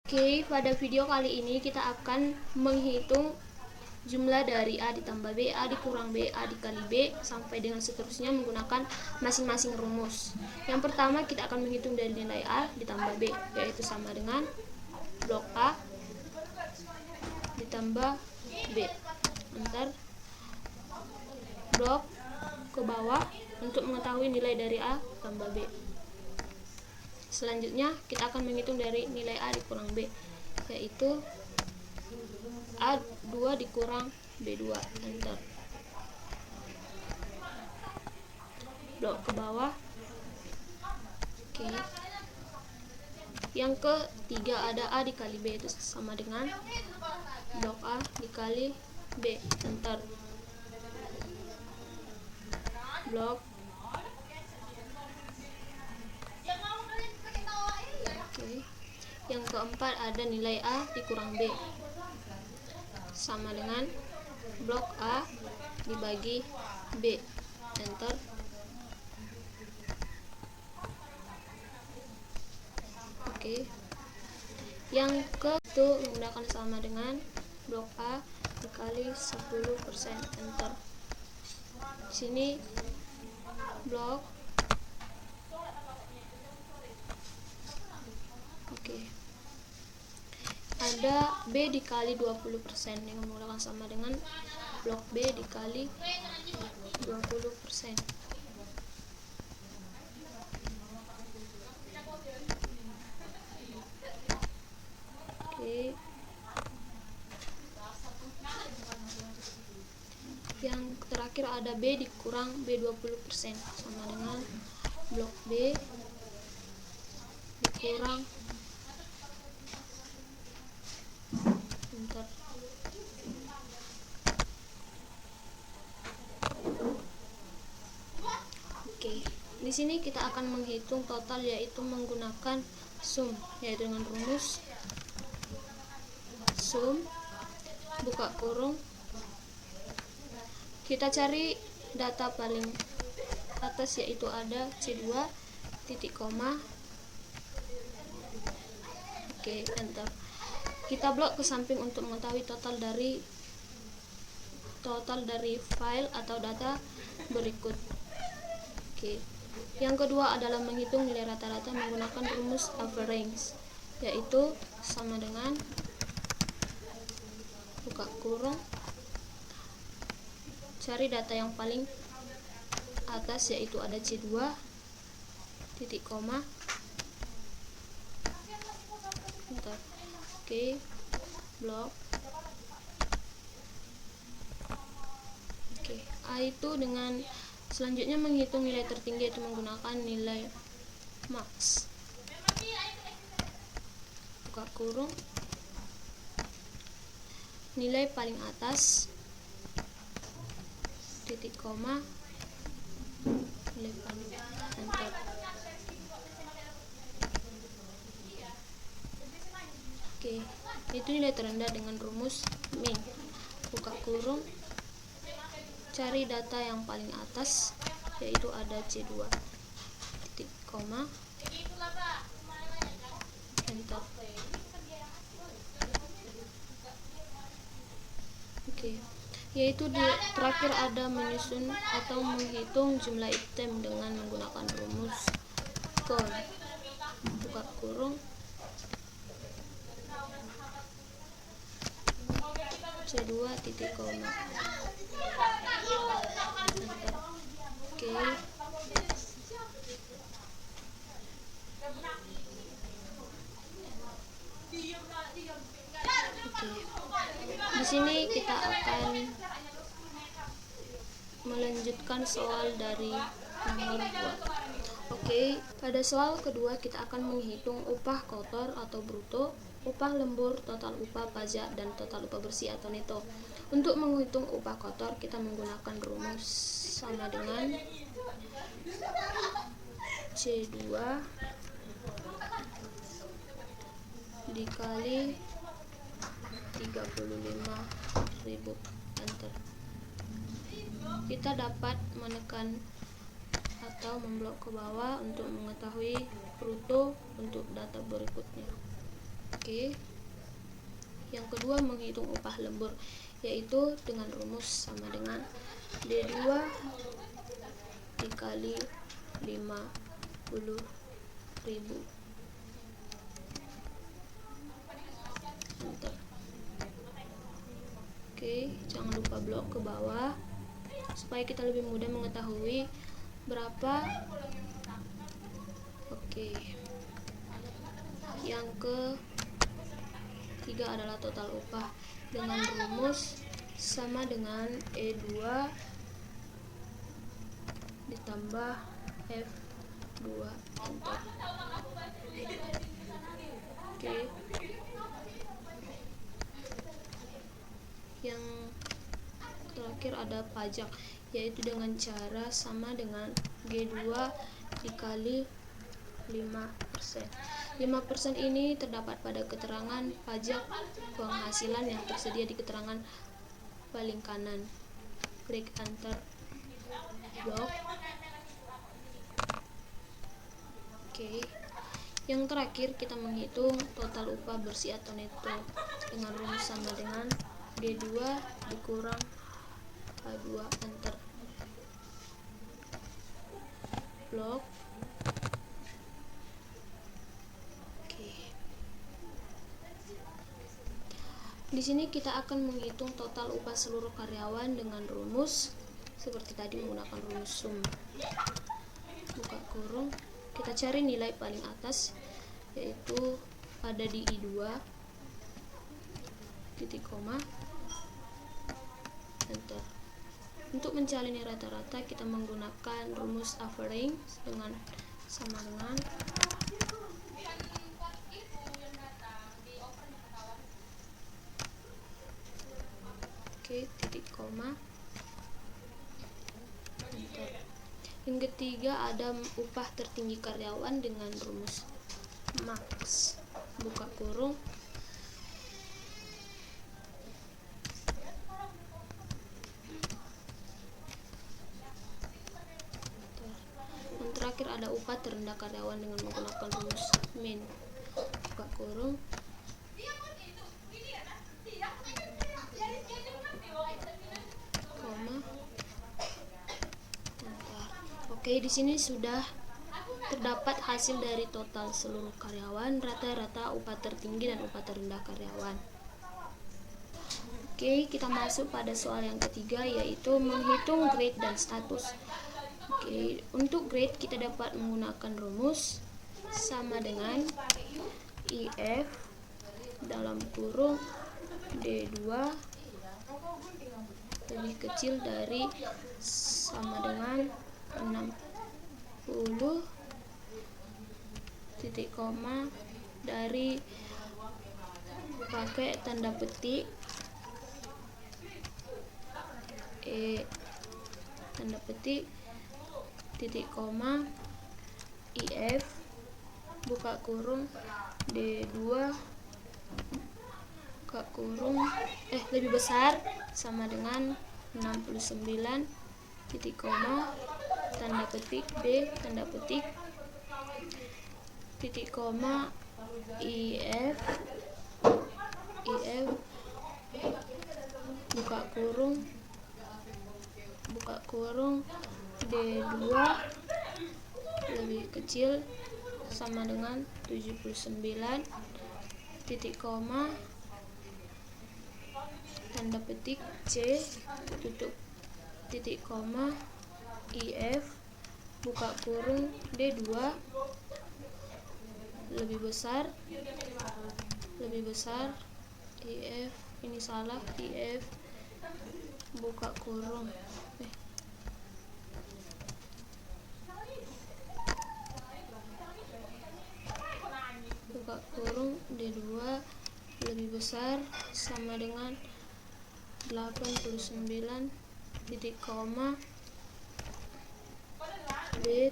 Oke, pada video kali ini kita akan menghitung jumlah dari A ditambah B, A dikurang B, A dikali B, sampai dengan seterusnya menggunakan masing-masing rumus. Yang pertama kita akan menghitung dari nilai A ditambah B, yaitu sama dengan blok A ditambah B. Antar blok ke bawah untuk mengetahui nilai dari A tambah B. Selanjutnya kita akan menghitung dari nilai A dikurang B, yaitu A2 dikurang B2. Enter. Blok ke bawah. Oke. Yang ketiga ada A dikali B, itu sama dengan blok A dikali B. Enter. Blok. Oke. Yang keempat ada nilai A dikurang B, sama dengan blok A dibagi B. Enter. Oke. Yang ke-1 menggunakan sama dengan blok A dikali 10%. Enter. Sini blok. Oke. Ada B dikali 20% yang menggunakan sama dengan blok B dikali 20%. Oke. Yang terakhir ada B dikurang B 20%, sama dengan blok B dikurang. Bentar. Oke, di sini kita akan menghitung total, yaitu menggunakan sum, yaitu dengan rumus sum buka kurung. Kita cari data paling atas, yaitu ada C2 titik koma. Oke, enter. Kita blok ke samping untuk mengetahui total dari file atau data berikut. Oke. Yang kedua adalah menghitung nilai rata-rata menggunakan rumus average, yaitu sama dengan buka kurung, cari data yang paling atas, yaitu ada C2 titik koma. Bentar. Oke, blok. Oke, A itu dengan selanjutnya menghitung nilai tertinggi, yaitu menggunakan nilai max. Buka kurung, nilai paling atas titik koma, nilai paling enter. Oke, itu nilai terendah dengan rumus min. Buka kurung, cari data yang paling atas, yaitu ada C2 titik koma, enter. Oke, yaitu terakhir ada menyusun atau menghitung jumlah item dengan menggunakan rumus count. Buka kurung, C2 titik koma, enter. Oke. Di sini kita akan melanjutkan soal dari nomor 2. Oke, pada soal kedua kita akan menghitung upah kotor atau bruto, upah lembur, total upah, pajak, dan total upah bersih atau neto. Untuk menghitung upah kotor kita menggunakan rumus sama dengan C2 dikali 35.000. Enter. Kita dapat menekan atau memblok ke bawah untuk mengetahui bruto untuk data berikutnya. Oke. Yang kedua, menghitung upah lembur, yaitu dengan rumus sama dengan D2 dikali 50.000. Enter. Oke, jangan lupa blok ke bawah supaya kita lebih mudah mengetahui berapa. Oke. Yang ketiga adalah total upah dengan rumus sama dengan E2 ditambah F2. Enter. Oke. Yang terakhir ada pajak, yaitu dengan cara sama dengan G2 dikali 5%. 5% ini terdapat pada keterangan pajak penghasilan yang tersedia di keterangan paling kanan. Klik enter, blok. Oke. Yang terakhir, kita menghitung total upah bersih atau neto dengan rumus sama dengan D2 dikurang H2. Enter, blok. Oke. Di sini kita akan menghitung total upah seluruh karyawan dengan rumus seperti tadi, menggunakan rumus sum. Buka kurung, kita cari nilai paling atas, yaitu ada di I2 titik koma. Enter. Untuk mencari nilai rata-rata, kita menggunakan rumus average dengan sama dengan titik koma. Enter. Yang ketiga ada upah tertinggi karyawan dengan rumus max. Buka kurung. Yang terakhir ada upah terendah karyawan dengan menggunakan rumus min. Buka kurung. Oke, di sini sudah terdapat hasil dari total seluruh karyawan, rata-rata upah tertinggi dan upah terendah karyawan. Oke, kita masuk pada soal yang ketiga, yaitu menghitung grade dan status. Oke, untuk grade kita dapat menggunakan rumus sama dengan IF dalam kurung D2 lebih kecil dari sama dengan 60 titik koma dari pakai tanda petik tanda petik titik koma IF buka kurung D2 buka kurung lebih besar sama dengan 69 titik koma tanda petik B tanda petik titik koma IF buka kurung D2 lebih kecil sama dengan 79 titik koma tanda petik C tutup titik koma IF buka kurung D2 lebih besar IF ini salah IF buka kurung buka kurung D2 lebih besar sama dengan 89 titik koma B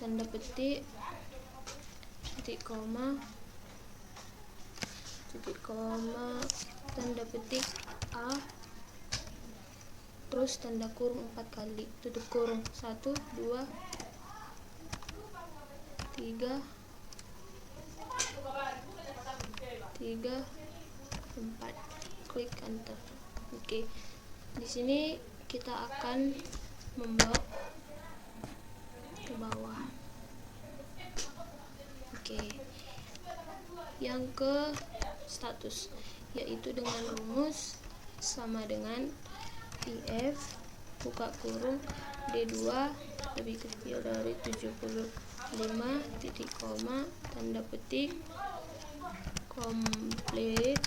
tanda petik titik koma tanda petik A terus tanda kurung 4 kali tutup kurung 1 2 3 3, 4. Klik enter. Oke. Di sini kita akan memblok ke bawah. Oke. Yang ke status, yaitu dengan rumus sama dengan if buka kurung D2 lebih kecil dari 75 titik koma tanda petik complete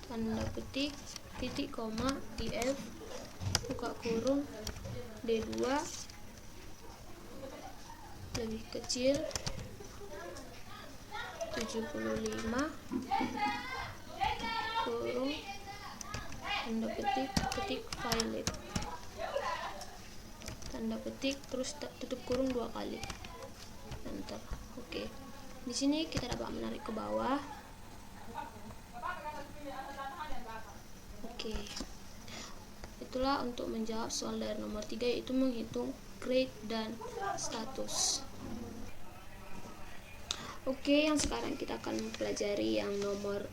tanda petik titik koma if buka kurung D2 lebih kecil 75 kurung tanda petik ketik valid tanda petik terus tutup kurung 2 kali enter. Oke. Di sini kita dapat menarik ke bawah. Oke. Itulah untuk menjawab soal dari nomor 3, yaitu menghitung grade dan status. Oke, yang sekarang kita akan mempelajari yang nomor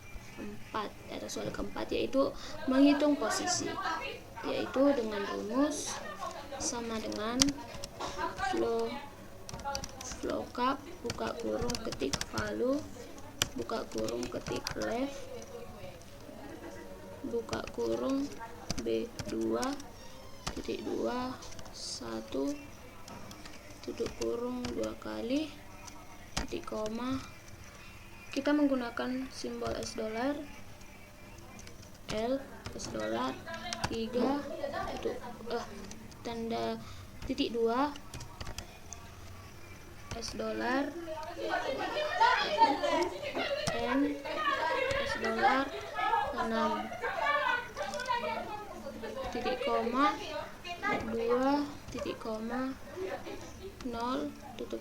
4 atau soal keempat, yaitu menghitung posisi, yaitu dengan rumus sama dengan lookup buka kurung ketik value buka kurung ketik left buka kurung B2 titik 2 1 tutup kurung 2 kali titik koma. Kita menggunakan simbol $, L, $, 3 tutup tanda titik 2 $, N, $, 6 titik koma 2 titik koma 0 tutup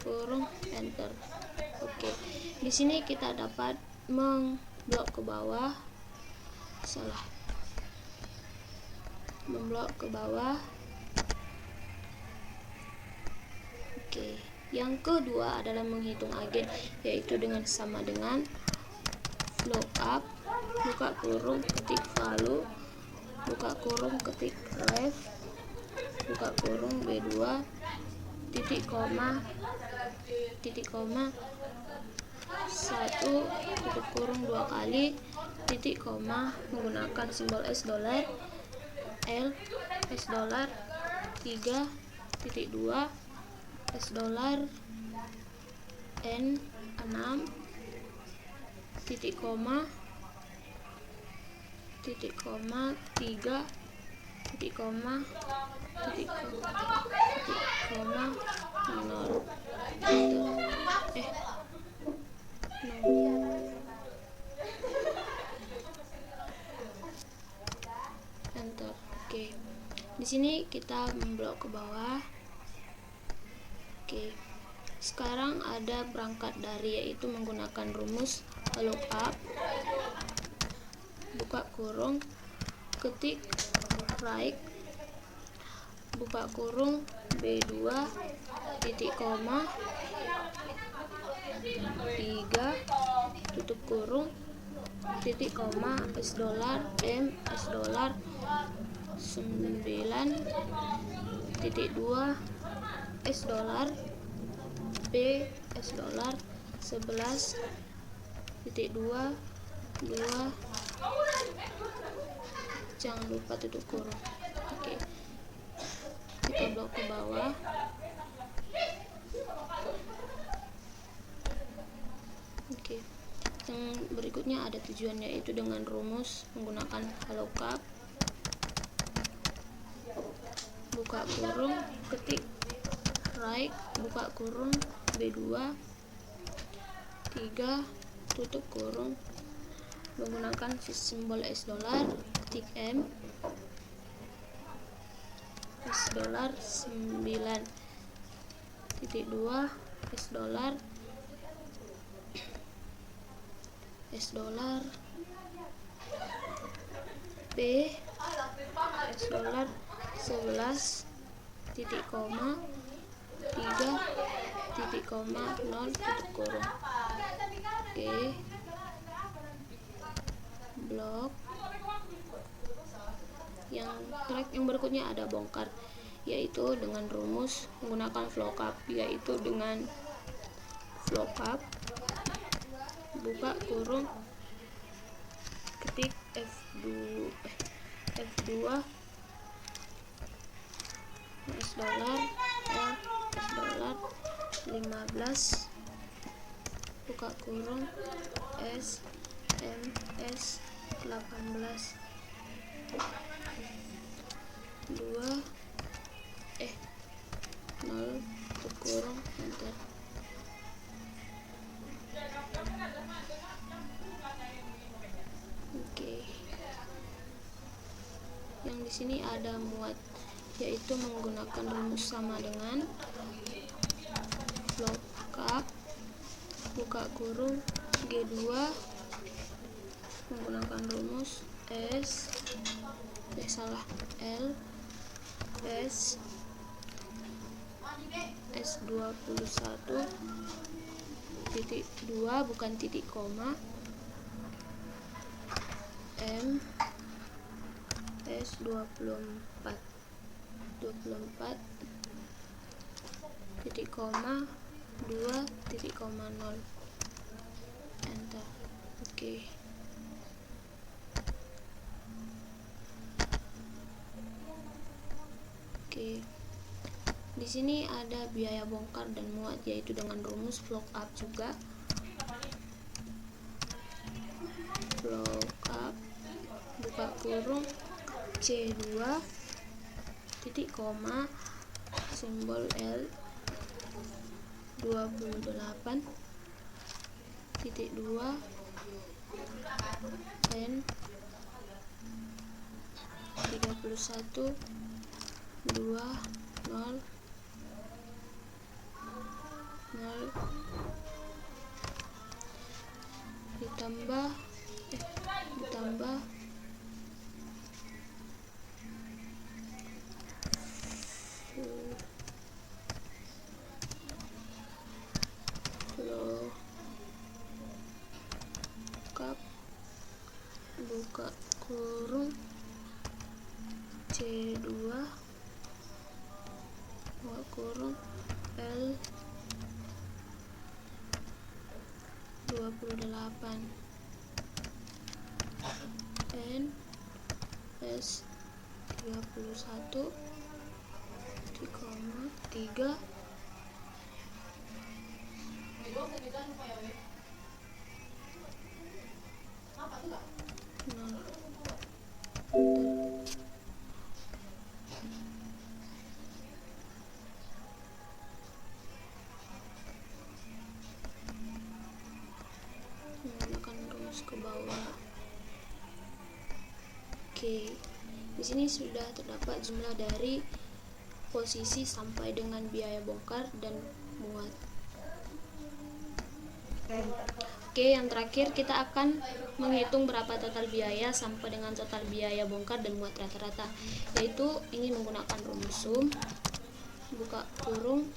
kurung enter. Oke. Di sini kita dapat memblok ke bawah. Memblok ke bawah. Oke. Yang kedua adalah menghitung agen, yaitu dengan sama dengan lookup buka kurung ketik value buka kurung ketik left buka kurung B2 titik koma 1 tutup kurung 2 kali titik koma menggunakan simbol $, L, $, 3 titik 2 $, N, 6 titik koma 3 titik koma 0 enter. Oke. Di sini kita memblok ke bawah. Oke. Sekarang ada perangkat dari, yaitu menggunakan rumus lookup buka kurung ketik right buka kurung B2 titik koma 3 tutup kurung titik koma $, M, $, 9 titik 2 $, B, $, 11 titik 2 jangan lupa tutup kurung. Oke. Kita blok ke bawah. Oke. Yang berikutnya ada tujuannya, yaitu dengan rumus menggunakan lookup buka kurung ketik right buka kurung B2 3 tutup kurung menggunakan simbol $, ketik M, $, 9 titik 2 $, B, $, 11 titik koma 3 titik koma 0 tutup kurung. Oke. Blok. Yang berikutnya ada bongkar, yaitu dengan rumus menggunakan VLOOKUP, yaitu dengan VLOOKUP buka kurung ketik F2 US dollar US dollar 15 buka kurung SMS 18 0 kurung enter. Oke. Yang di sini ada muat, yaitu menggunakan rumus sama dengan VLOOKUP buka kurung G2 menggunakan rumus L S21 titik 2 bukan titik koma M S24 titik koma 2 titik koma 0 enter. Oke. Di sini ada biaya bongkar dan muat, yaitu dengan rumus VLOOKUP juga. VLOOKUP buka kurung C2 titik koma simbol L 28 titik 2 N 31 2 0 ditambah VLOOKUP buka kurung C2 buka kurung L 28 N S 31 3 menggunakan rumus ke bawah. Oke, di sini sudah terdapat jumlah dari posisi sampai dengan biaya bongkar dan muat. Oke, yang terakhir kita akan menghitung berapa total biaya sampai dengan total biaya bongkar dan muat rata-rata, yaitu ini menggunakan rumus sum buka kurung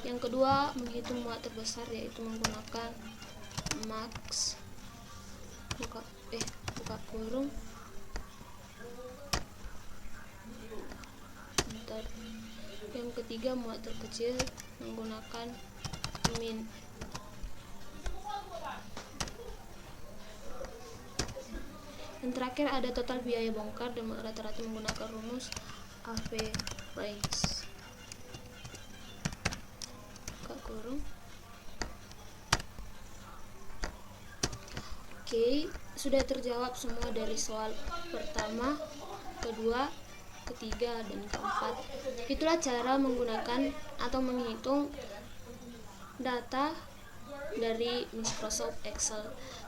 yang kedua menghitung muat terbesar, yaitu menggunakan max buka kurung yang ketiga muat terkecil menggunakan min. Yang terakhir ada total biaya bongkar dan muat rata-rata menggunakan rumus average buka kurung. Oke, sudah terjawab semua dari soal pertama, kedua, ketiga, dan keempat. Itulah cara menggunakan atau menghitung data dari Microsoft Excel.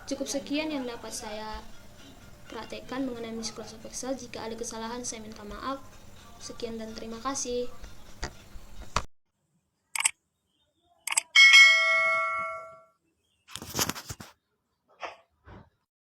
Cukup sekian yang dapat saya praktekkan mengenai Microsoft Excel. Jika ada kesalahan saya minta maaf. Sekian dan terima kasih.